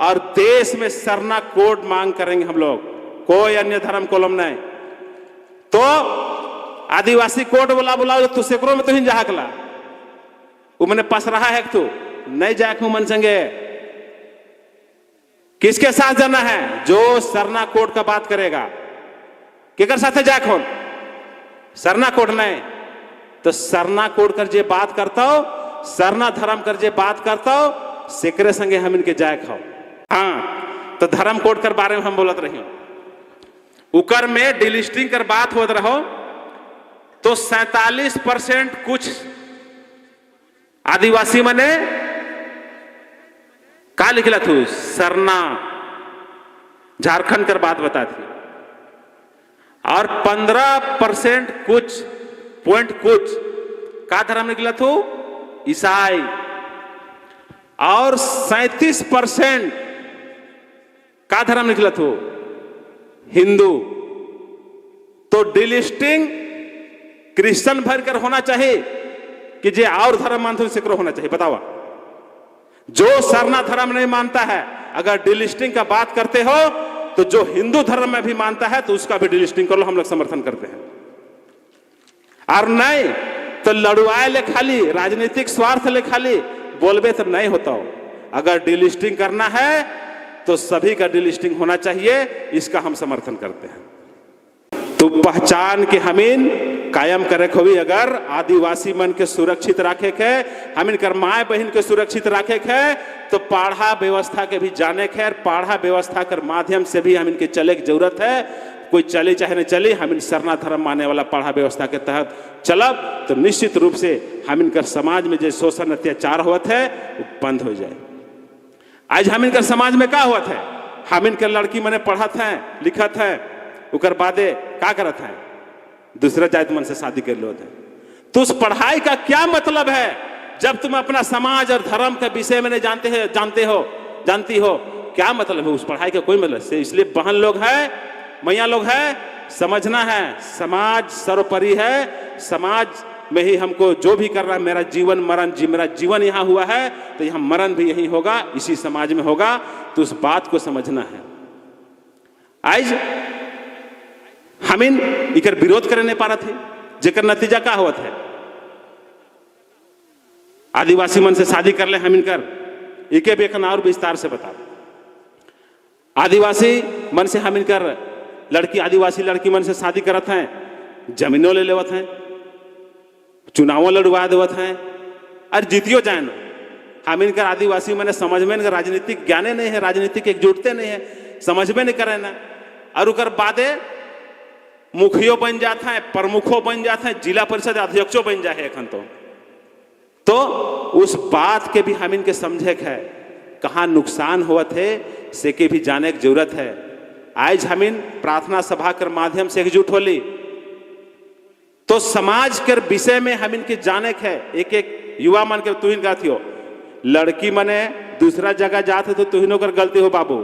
और देश में सरना कोड मांग करेंगे हम लोग, कोई अन्य धर्म कोलम नहीं। तो आदिवासी कोड बोला बुलाओ तो सेकड़ों में तो ही जाकला वो मैंने पस रहा है तू नहीं जाक मन संगे। किसके साथ जाना है? जो सरना कोड का बात करेगा। केकर साथ जाक हो? सरना कोड नहीं तो सरना कोड कर जे बात करता हो, सरना धर्म कर जे बात करता हो, सेकरे संगे हम इनके जायक हो। हाँ तो धर्म कोड कर बारे में हम बोलत रही उकर में डिलिस्टिंग कर बात होत रहो तो 47% कुछ आदिवासी मने का लिखला थू सरना झारखंड कर बात बता थी और 15% कुछ का धर्म निकला थू ईसाई और 37% का धर्म निकला थू हिंदू। तो डिलिस्टिंग क्रिश्चियन भर कर होना चाहिए कि जे और धर्म मानते से होना चाहिए? बतावा। जो सरना धर्म नहीं मानता है अगर डिलिस्टिंग का बात करते हो तो जो हिंदू धर्म में भी मानता है तो उसका भी डिलिस्टिंग कर लो, हम लोग समर्थन करते हैं। और नहीं तो लड़ुआए ले खाली राजनीतिक स्वार्थ ले खाली बोलबे तो नहीं होता हो। अगर डिलिस्टिंग करना है तो सभी का डिलिस्टिंग होना चाहिए, इसका हम समर्थन करते हैं। तो पहचान के हमीन कायम करे खोवी अगर आदिवासी मन के सुरक्षित रखे के, हम इनकर माए बहन के सुरक्षित रखे के तो पाढ़ा व्यवस्था के भी जाने के, पाढ़ा व्यवस्था के माध्यम से भी हम इनके चले की जरूरत है। कोई चले चाहे नहीं चले, हम इन सरना धर्म मानने वाला पाढ़ा व्यवस्था के तहत चलब तो निश्चित रूप से हम इनकर समाज में जो शोषण अत्याचार होता है वो बंद हो जाए। आज हम इनकर समाज में क्या हुआ है? हम इनकर लड़की मने पढ़त हैं लिखत हैं उकर बादे क्या करत हैं? दूसरा जाति मन से शादी कर लो थे। तो उस पढ़ाई का क्या मतलब है जब तुम अपना समाज और धर्म के विषय में नहीं जानती हो? क्या मतलब है उस पढ़ाई का? कोई मतलब से। इसलिए बहन लोग है, मैया लोग है, समझना है समाज सर्वोपरि है। समाज में ही हमको जो भी करना है, मेरा जीवन मरण मेरा जीवन यहाँ हुआ है तो यहाँ मरण भी यही होगा, इसी समाज में होगा। तो उस बात को समझना है। आज हम इन इकर विरोध करे नहीं पा रहे थे, जेकर नतीजा क्या हुआ है? आदिवासी मन से शादी कर ले हम इनकर इके बेखन और विस्तार से बता। आदिवासी मन से हम इनकर लड़की आदिवासी लड़की मन से शादी करत हैं, जमीनों ले लेवत हैं, चुनावों लड़वा देवत हैं और जीतियो जाए न। हम इनकर आदिवासी मैंने समझ में इनका राजनीतिक ज्ञाने नहीं है, राजनीतिक एकजुटते नहीं है, समझ में नहीं करे ना। और उकर बादे मुखियो बन जाता है, प्रमुखों बन जाता है, जिला परिषद अध्यक्षों बन जाए एखन तो उस बात के भी हम इनके समझे है कहाँ नुकसान हुआ थे से के भी जाने की जरूरत है। आज हम इन प्रार्थना सभा के माध्यम से एकजुट होली तो समाज के विषय में हम इनके जाने के एक एक युवा मन के तुहिन गाती हो। लड़की मने दूसरा जगह जाते तो तुहिनों कर गलती हो बाबू,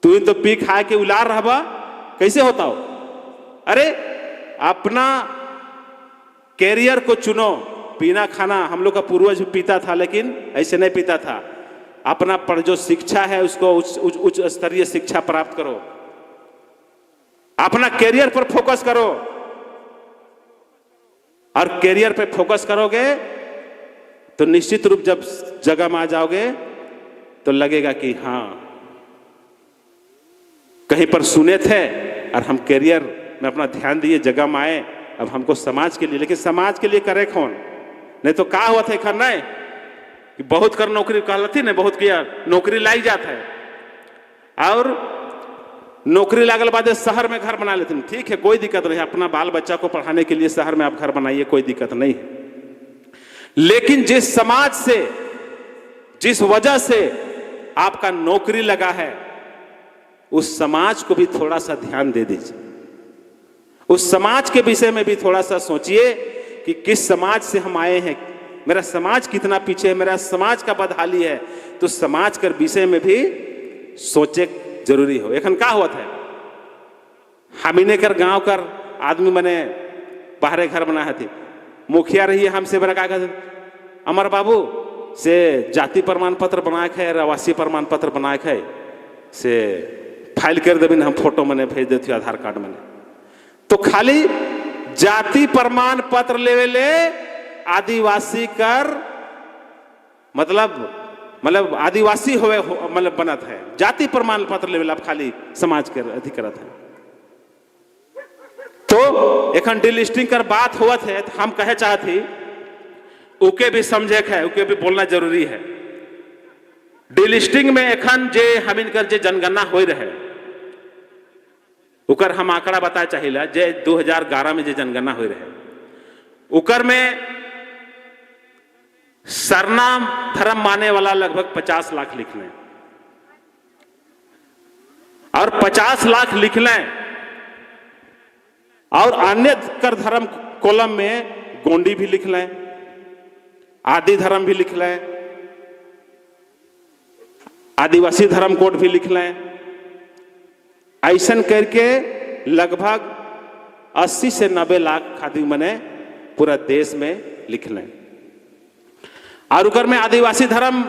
तुहिन तो पी खा के उलार रहबा कैसे होता हो? अरे अपना कैरियर को चुनो। पीना खाना हम लोग का पूर्वज पीता था लेकिन ऐसे नहीं पीता था। अपना पर जो शिक्षा है उसको उच्च स्तरीय शिक्षा प्राप्त करो, अपना कैरियर पर फोकस करो। और कैरियर पे फोकस करोगे तो निश्चित रूप जब जगह में आ जाओगे तो लगेगा कि हाँ कहीं पर सुने थे और हम कैरियर में अपना ध्यान दिए, जगह में आए। अब हमको समाज के लिए, लेकिन समाज के लिए करे कौन? नहीं तो क्या हुआ था करना है कि बहुत कर नौकरी कहलती नहीं, बहुत किया नौकरी लाई जाता है और नौकरी लागल बाद शहर में घर बना लेते हैं। ठीक है, कोई दिक्कत नहीं, अपना बाल बच्चा को पढ़ाने के लिए शहर में आप घर बनाइए, कोई दिक्कत नहीं है। लेकिन जिस समाज से, जिस वजह से आपका नौकरी लगा है उस समाज को भी थोड़ा सा ध्यान दे दीजिए। उस समाज के विषय में भी थोड़ा सा सोचिए कि किस समाज से हम आए हैं, मेरा समाज कितना पीछे है, मेरा समाज का बदहाली है। तो समाज के विषय में भी सोचे जरूरी हो। एखन का हुआ था हमीने कर गांव कर आदमी मने बाहरे घर बनाए थे, मुखिया रही हमसे बड़ा का कहते अमर बाबू से जाति प्रमाण पत्र बनाए है, आवासीय प्रमाण पत्र बनाए है, से फाइल कर देबिन, हम फोटो मैंने भेज देती आधार कार्ड मैंने। तो खाली जाति प्रमाण पत्र लेवे ले आदिवासी कर मतलब आदिवासी होवे मतलब बनत है, जाति प्रमाण पत्र लेवे आप खाली समाज के अधिकृत है। तो एखन डिलिस्टिंग कर बात होवत है, तो हम कहे चाहती उके भी समझे है, उके भी बोलना जरूरी है। डिलिस्टिंग में एखन जे हमिन कर जे जनगणना हो रहे उकर हम आंकड़ा बताए चाहिए। जे 2011 में जे जनगणना हो रहे उकर में सरना धर्म माने वाला लगभग 50 लाख लिख लें, और 50 लाख लिख लें, और अन्य कर धर्म कॉलम में गोंडी भी लिख लें, आदि धर्म भी लिख लें, आदिवासी धर्म कोड भी लिख लें। ऐसा करके लगभग 80 से 90 लाख खादी मने पूरा देश में लिख लें। और उकर में आदिवासी धर्म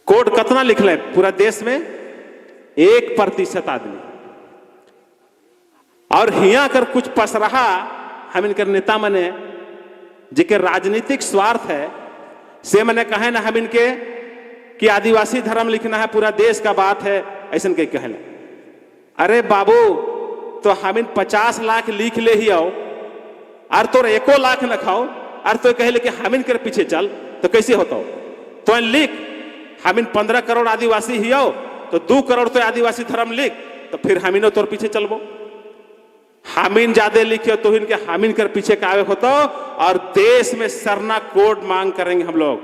कोड कितना लिख लें पूरा देश में? 1% आदमी। और हिया कर कुछ पसरहा हम इनकर नेता मने जिके राजनीतिक स्वार्थ है से मैंने कहे ना हम इनके कि आदिवासी धर्म लिखना है, पूरा देश का बात है, ऐसा कहीं कहना। अरे बाबू, तो हम इन 50 लाख लिख ले ही आओ और तोर 1 लाख न खाओ और तो कहले कि हम इनके पीछे चल, तो कैसे होता हो? तो लिख हम इन 15 करोड़ आदिवासी ही आओ, तो 2 करोड़ तो आदिवासी धर्म लिख, तो फिर हम इन तोर पीछे चलबो। हामिन ज्यादा लिखे तो इनके हामिन कर पीछे कावे होता, और देश में सरना कोड मांग करेंगे हम लोग,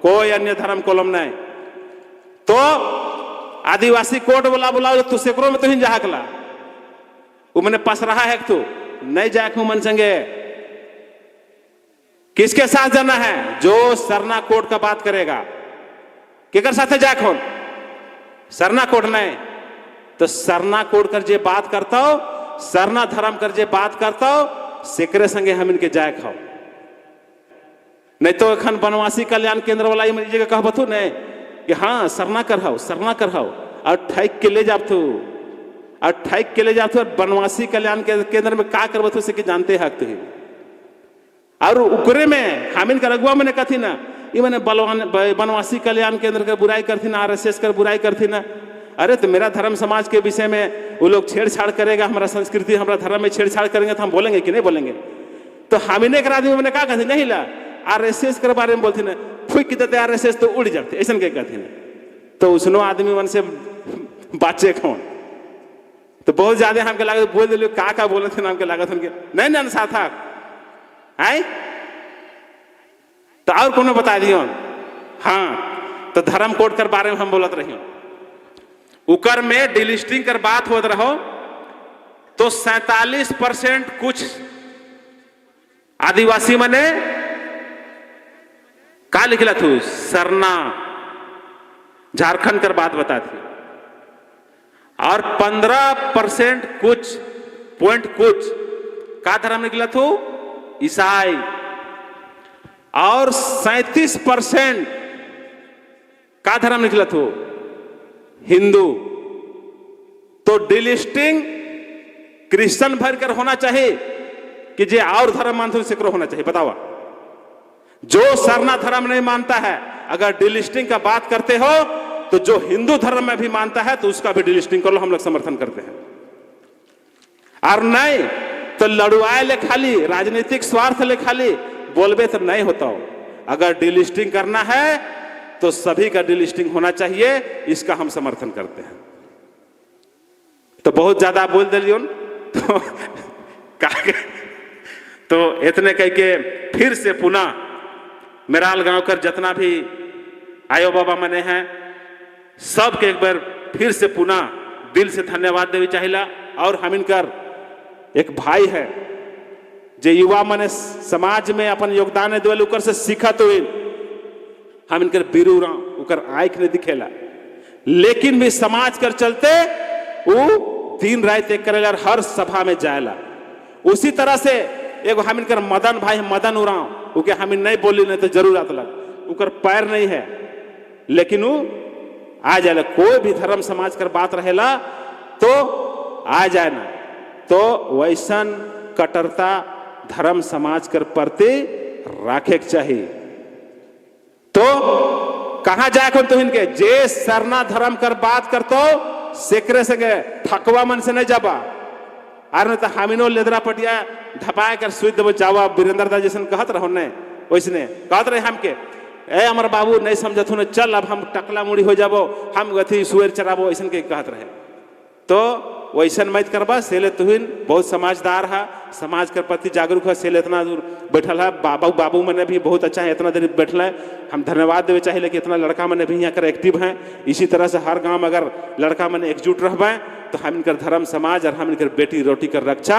कोई अन्य धर्म कॉलम नहीं। तो आदिवासी कोड बोला बुलाओ तो सैकड़ों में तो ही जाकला वो मैंने पस रहा है, तू नहीं जाक मन संगे। किसके साथ जाना है? जो सरना कोड का बात करेगा। केकर साथ जाक हो? सरना कोड नहीं, तो सरना कोड कर जे बात करता हो, सरना धर्म कर जे बात करता हो, सेकरे संगे हम इनके जाए खाओ। नहीं तो एखन वनवासी कल्याण केंद्र वाला जगह कहब तू नहीं कि हाँ सरना करहाओ, सरना करहाओ, और ठैक के ले जाब तू, और ठैक के ले जाब तू, और वनवासी कल्याण केंद्र में का करब तू से कि जानते हक तू। और उकरे में हामिन का रगुआ मैंने कथी ना, ये मैंने वनवासी कल्याण केंद्र का बुराई करती ना, RSS कर बुराई करती ना। अरे तो मेरा धर्म समाज के विषय में वो लोग छेड़छाड़ करेगा, हमारा संस्कृति हमारा धर्म में छेड़छाड़ करेंगे तो हम बोलेंगे कि नहीं बोलेंगे? तो हामिने के आदमी मैंने कहा कहती नहीं ला, RSS के बारे में बोलती ना, फूक देते RSS तो उड़ जाते, ऐसा क्या कहती ना। तो उसनो आदमी मन से बाचे कौन? तो बहुत ज्यादा हमके लागत बोल दिलो, का बोले थे ना हमके लागत हमके नहीं ना सार्थक है। तो और कौन बता दियो? हाँ, तो धर्म कोड कर बारे में हम बोलत रही, उकर में डिलिस्टिंग कर बात होत रहो, तो 47% कुछ आदिवासी मने का लिखला थू? सरना झारखंड कर बात बता थी। और 15% कुछ का धर्म निकला थू? ईसाई। और 37% का धर्म निकला थू? हिंदू। तो डिलिस्टिंग क्रिश्चियन भर कर होना चाहिए कि जे और धर्म मानते से होना चाहिए? बताओ। जो सरना धर्म नहीं मानता है, अगर डिलिस्टिंग का बात करते हो तो जो हिंदू धर्म में भी मानता है तो उसका भी डिलिस्टिंग कर लो, हम लोग समर्थन करते हैं। और नहीं तो लड़ुआए ले खाली, राजनीतिक स्वार्थ ले खाली बोलबे तो नहीं होता हो। अगर डिलिस्टिंग करना है तो सभी का डिलिस्टिंग होना चाहिए, इसका हम समर्थन करते हैं। तो बहुत ज्यादा बोल दिलियो तो इतने कह के फिर से पुनः मेराल गांव कर जितना भी आयो बाबा मने हैं सबके एक बार फिर से पुनः दिल से धन्यवाद देवी चाहिए। और हम इनकर एक भाई है जे युवा मने समाज में अपन योगदान देवल, उकर से सीखा तो हम इनकर बीरू राम उकर आंख ने दिखेला, लेकिन भी समाज कर चलते वो दिन रात एक करेला और हर सभा में जाएला। उसी तरह से एगो हम इनकर मदन भाई मदन उराव उके हम नहीं बोली नहीं तो जरूर आत लग उकर पैर नहीं है, लेकिन वो आ जाए। कोई भी धर्म समाज कर बात रहेला तो आ जाए ना, तो वैसन कट्टरता धर्म समाज कर प्रति राखे के चाहिए। तो कहां जाकर तो इनके जे सरना धर्म कर बात करतो सेकरे संगे ठकवा मन से नहीं जाबा, अरे तो हमिनो लेदरा पटिया धपाए कर सुई देव जावा। वीरेंद्र दा जैसन कहत रहो ने वैसने कहत रहे हमके, ए हमार बाबू नहीं समझत हो, चल अब हम टकला मुड़ी हो जाबो, हम गथी सुअर चराबो, ऐसन के कहत रहे। तो वैसन मत करबा। सेले तुहिन बहुत समझदार है, समाज के प्रति जागरूक है, सेले इतना दूर बैठल है। बाबू मैंने भी बहुत अच्छा है, इतना देर बैठल है, हम धन्यवाद देवे चाहिए कि इतना लड़का मैंने भी यहाँ कर एक्टिव हैं। इसी तरह से हर गांव में अगर लड़का मैंने एकजुट रहबे तो हम इनकर धर्म समाज और हम इनकर बेटी रोटी कर रक्षा